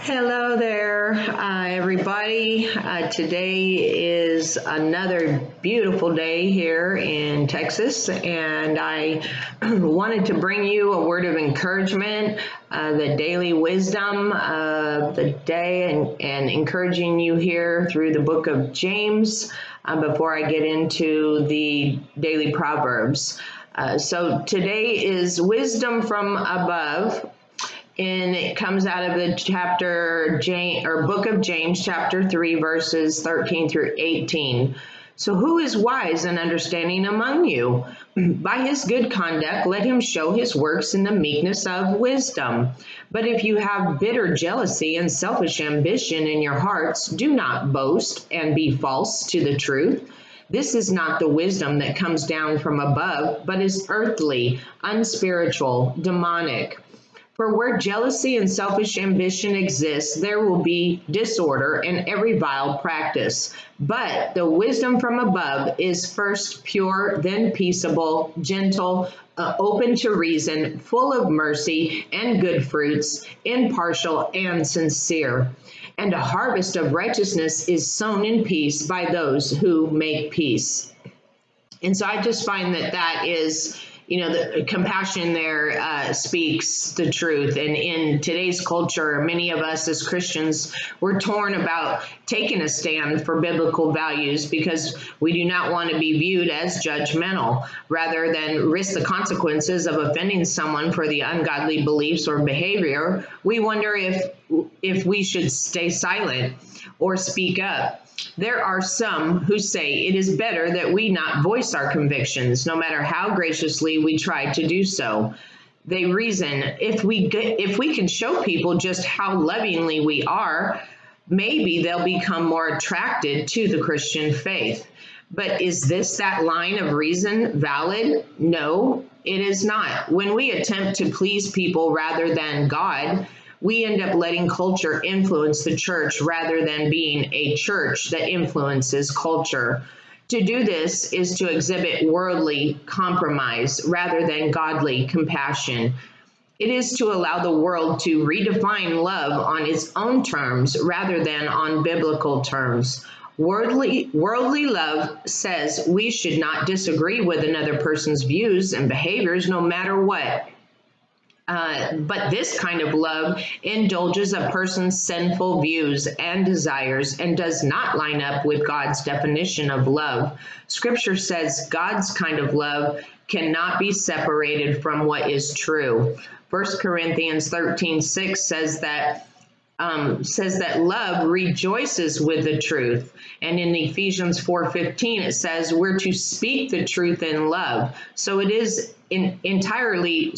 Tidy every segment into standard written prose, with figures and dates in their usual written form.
Hello there, everybody. Today is another beautiful day here in Texas, and I wanted to bring you a word of encouragement, the daily wisdom of the day, and encouraging you here through the book of James before I get into the daily Proverbs. So today is wisdom from above. And it comes out of the book of James, chapter 3, verses 13 through 18. So who is wise and understanding among you? By his good conduct, let him show his works in the meekness of wisdom. But if you have bitter jealousy and selfish ambition in your hearts, do not boast and be false to the truth. This is not the wisdom that comes down from above, but is earthly, unspiritual, demonic. For where jealousy and selfish ambition exist, there will be disorder and every vile practice. But the wisdom from above is first pure, then peaceable, gentle, open to reason, full of mercy and good fruits, impartial and sincere. And a harvest of righteousness is sown in peace by those who make peace. And so I just find that is, the compassion there speaks the truth. And in today's culture, many of us as Christians, we're torn about taking a stand for biblical values because we do not want to be viewed as judgmental. Rather than risk the consequences of offending someone for the ungodly beliefs or behavior, we wonder if we should stay silent or speak up. There are some who say it is better that we not voice our convictions, no matter how graciously we try to do so. They reason, if we can show people just how lovingly we are, maybe they'll become more attracted to the Christian faith. But is that line of reason valid? No, it is not. When we attempt to please people rather than God, we end up letting culture influence the church rather than being a church that influences culture. To do this is to exhibit worldly compromise rather than godly compassion. It is to allow the world to redefine love on its own terms rather than on biblical terms. Worldly love says we should not disagree with another person's views and behaviors no matter what. But this kind of love indulges a person's sinful views and desires and does not line up with God's definition of love. Scripture says God's kind of love cannot be separated from what is true. 1 Corinthians 13:6 says that love rejoices with the truth. And in Ephesians 4:15, it says we're to speak the truth in love. So it is entirely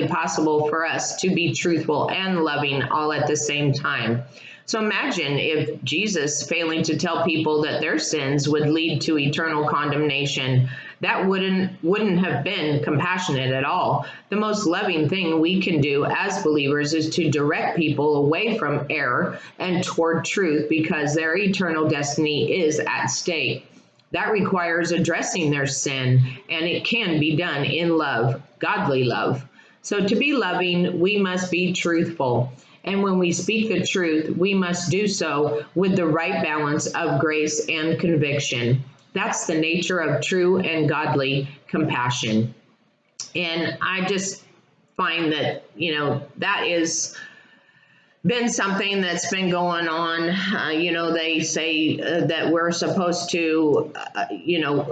possible for us to be truthful and loving all at the same time. So imagine if Jesus failing to tell people that their sins would lead to eternal condemnation. That wouldn't have been compassionate at all. The most loving thing we can do as believers is to direct people away from error and toward truth because their eternal destiny is at stake. That requires addressing their sin, and it can be done in love, godly love. So to be loving, we must be truthful. And when we speak the truth, we must do so with the right balance of grace and conviction. That's the nature of true and godly compassion. And I just find that, that is been something that's been going on. They say that we're supposed to,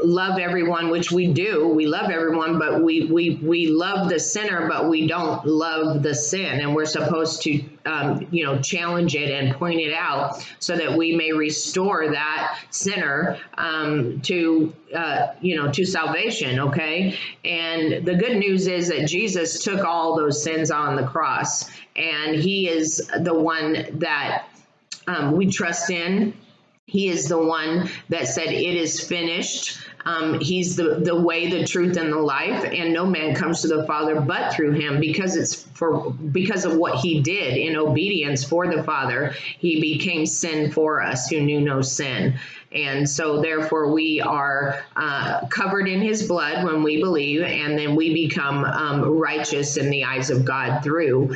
love everyone, which we do. We love everyone, but we love the sinner, but we don't love the sin. And we're supposed to, challenge it and point it out so that we may restore that sinner to salvation. Okay. And the good news is that Jesus took all those sins on the cross, and he is the one that we trust in. He is the one that said it is finished. He's the way, the truth, and the life, and no man comes to the Father but through him, because of what he did in obedience for the Father. He became sin for us who knew no sin. And so therefore we are covered in his blood when we believe, and then we become righteous in the eyes of God through.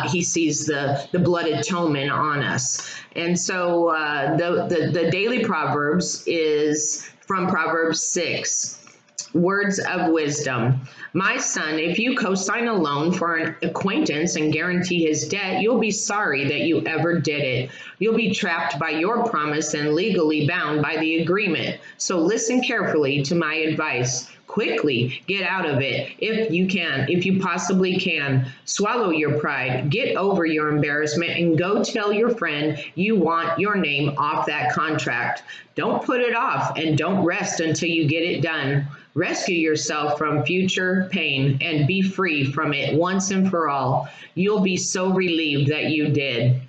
He sees the blood atonement on us. And so the daily Proverbs is from Proverbs 6. Words of wisdom. My son, if you co-sign a loan for an acquaintance and guarantee his debt, you'll be sorry that you ever did it. You'll be trapped by your promise and legally bound by the agreement. So listen carefully to my advice. Quickly get out of it if you can, if you possibly can. Swallow your pride, get over your embarrassment, and go tell your friend you want your name off that contract. Don't put it off, and don't rest until you get it done. Rescue yourself from future pain and be free from it once and for all. You'll be so relieved that you did.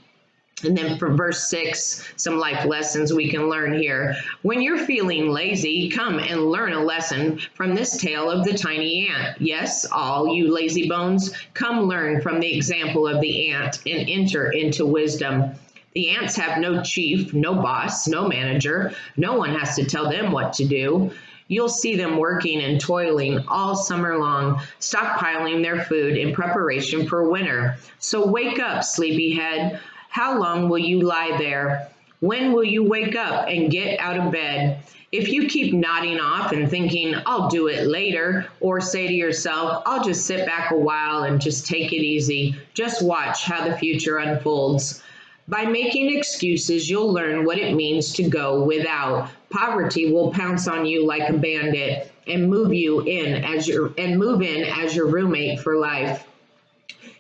And then for verse 6, some life lessons we can learn here. When you're feeling lazy, come and learn a lesson from this tale of the tiny ant. Yes, all you lazy bones, come learn from the example of the ant and enter into wisdom. The ants have no chief, no boss, no manager. No one has to tell them what to do. You'll see them working and toiling all summer long, stockpiling their food in preparation for winter. So wake up, sleepyhead. How long will you lie there? When will you wake up and get out of bed? If you keep nodding off and thinking, I'll do it later, or say to yourself, I'll just sit back a while and just take it easy, just watch how the future unfolds. By making excuses, you'll learn what it means to go without. Poverty will pounce on you like a bandit and move in as your roommate for life.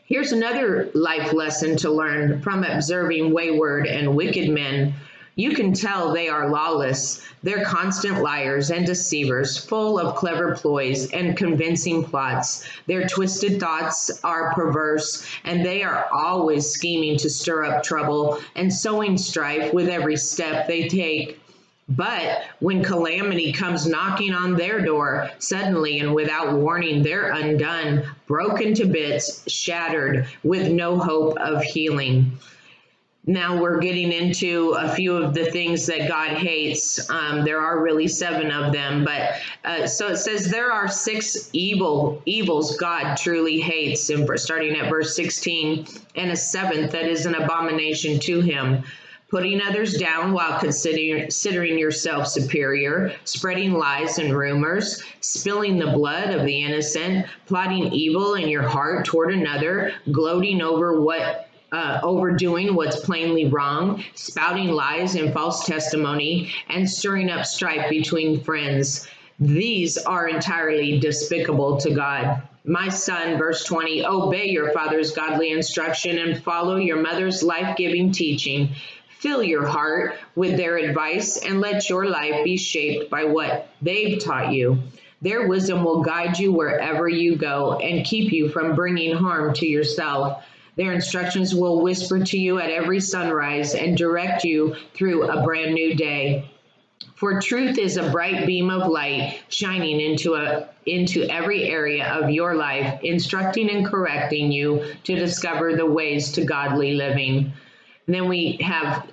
Here's another life lesson to learn from observing wayward and wicked men. You can tell they are lawless. They're constant liars and deceivers, full of clever ploys and convincing plots. Their twisted thoughts are perverse, and they are always scheming to stir up trouble and sowing strife with every step they take. But when calamity comes knocking on their door, suddenly and without warning, they're undone, broken to bits, shattered, with no hope of healing. Now we're getting into a few of the things that God hates. There are really 7 of them, but so it says there are 6 evils God truly hates, and starting at verse 16, and a 7th that is an abomination to him. Putting others down while considering yourself superior, spreading lies and rumors, spilling the blood of the innocent, plotting evil in your heart toward another, gloating over overdoing what's plainly wrong, spouting lies and false testimony, and stirring up strife between friends. These are entirely despicable to God. My son, verse 20, obey your father's godly instruction and follow your mother's life-giving teaching. Fill your heart with their advice and let your life be shaped by what they've taught you. Their wisdom will guide you wherever you go and keep you from bringing harm to yourself. Their instructions will whisper to you at every sunrise and direct you through a brand new day. For truth is a bright beam of light shining into every area of your life, instructing and correcting you to discover the ways to godly living. And then we have,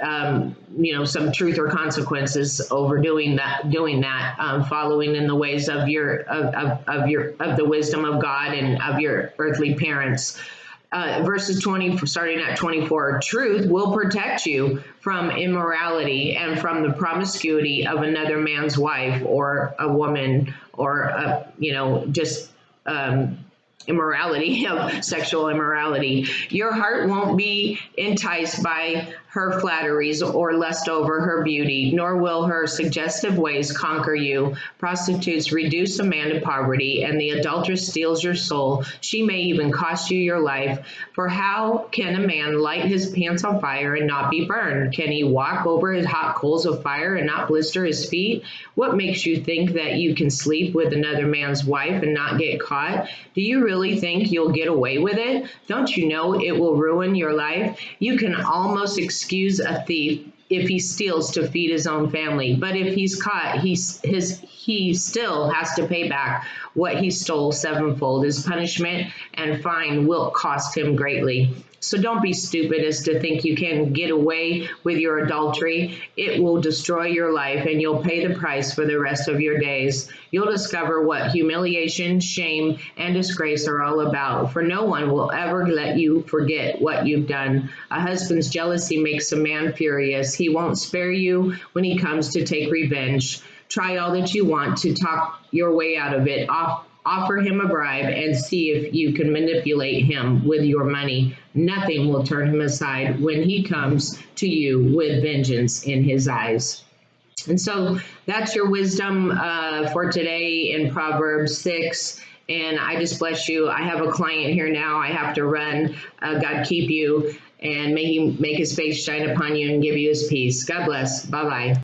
some truth or consequences over doing that, following in the ways of the wisdom of God and of your earthly parents. Verses 20, starting at 24, truth will protect you from immorality and from the promiscuity of another man's wife or a woman or, immorality, of sexual immorality. Your heart won't be enticed by her flatteries or lust over her beauty, nor will her suggestive ways conquer you. Prostitutes reduce a man to poverty, and the adulteress steals your soul. She may even cost you your life. For how can a man light his pants on fire and not be burned? Can he walk over his hot coals of fire and not blister his feet? What makes you think that you can sleep with another man's wife and not get caught? Do you really think you'll get away with it? Don't you know it will ruin your life? You can almost excuse a thief if he steals to feed his own family. But if he's caught, he still has to pay back what he stole sevenfold. His punishment and fine will cost him greatly. So don't be stupid as to think you can get away with your adultery. It will destroy your life, and you'll pay the price for the rest of your days. You'll discover what humiliation, shame, and disgrace are all about, for no one will ever let you forget what you've done. A husband's jealousy makes a man furious. He won't spare you when he comes to take revenge. Try all that you want to talk your way out of it. Offer him a bribe and see if you can manipulate him with your money. Nothing will turn him aside when he comes to you with vengeance in his eyes. And so that's your wisdom for today in Proverbs 6. And I just bless you. I have a client here now. I have to run. God keep you, and may he make his face shine upon you and give you his peace. God bless. Bye-bye.